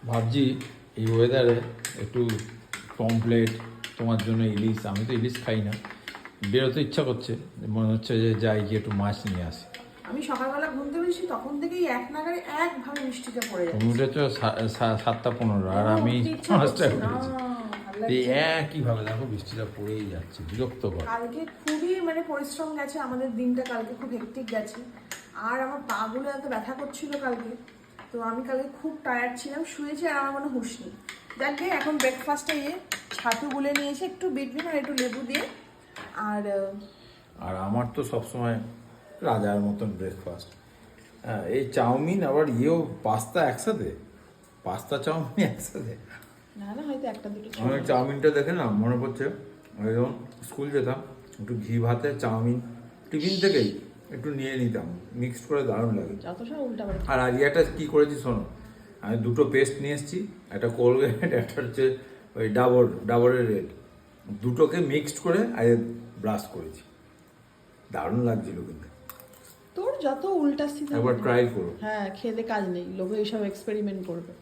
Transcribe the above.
ভাবছি এই ওয়েদারে একটু পমফ্লেট, তোমার জন্য ইলিশ। আমি তো ইলিশ খাই না, বেরোতে ইচ্ছা করছে, মনে হচ্ছে যে যাই গিয়ে একটু মাছ নিয়ে আসি। আমি সকালবেলা ঘুম থেকে উঠেছি তখন থেকেই এক নাগারে একভাবে বৃষ্টিটা পড়ে তুমি যাচ্ছে। উঠেছো 7টা 15, আর আমি উঠতে ইচ্ছা করছে 5টায় না, উঠেছি। ভালো এই লাগছে না। একইভাবে দেখো বৃষ্টিটা পড়েই যাচ্ছে, বিরক্তকর। কালকে খুবই মানে পরিশ্রম গেছে আমাদের দিনটা, কালকে খুব হেক্টিক গেছে। আর আমার পাগুলো এত ব্যথা করছিল কালকে, তো আমি কালকে খুব টায়ার্ড ছিলাম, শুয়েছি আর আমার কোনো হুঁশ নেই। যাকে এখন ব্রেকফাস্টে ছাতু গুলে নিয়েছে, একটু বিট নুন আর একটু লেবু দিয়ে। আর আর আমার তো সবসময় রাজার মতন ব্রেকফাস্ট। হ্যাঁ, এই চাউমিন আবার পাস্তা একসাথে, পাস্তা চাউমিন একসাথে। না না, হয়তো একটা দুটো ছিল। আমি চাউমিনটা দেখে না মনে পড়ছে, আমি যখন স্কুল যেতাম একটু ঘি ভাতে চাউমিন টিফিন থেকেই একটু নিয়ে নিতাম, মিক্সড করে দারুণ লাগে। যত সব উল্টা পাল্টা। আর আজকে একটা কী করেছি শোনো, আমি দুটো পেস্ট নিয়ে এসেছি, একটা কোলগেট, একটা হচ্ছে ওই ডাবরের রেড, দুটোকে মিক্সড করে আজকে ব্রাশ করেছি, দারুণ লাগছিল কিন্তু। তোর যত উল্টা সিধা। একবার ট্রাই করো। হ্যাঁ, খেলে কাজ নেই, লোকে এইসব এক্সপেরিমেন্ট করবে।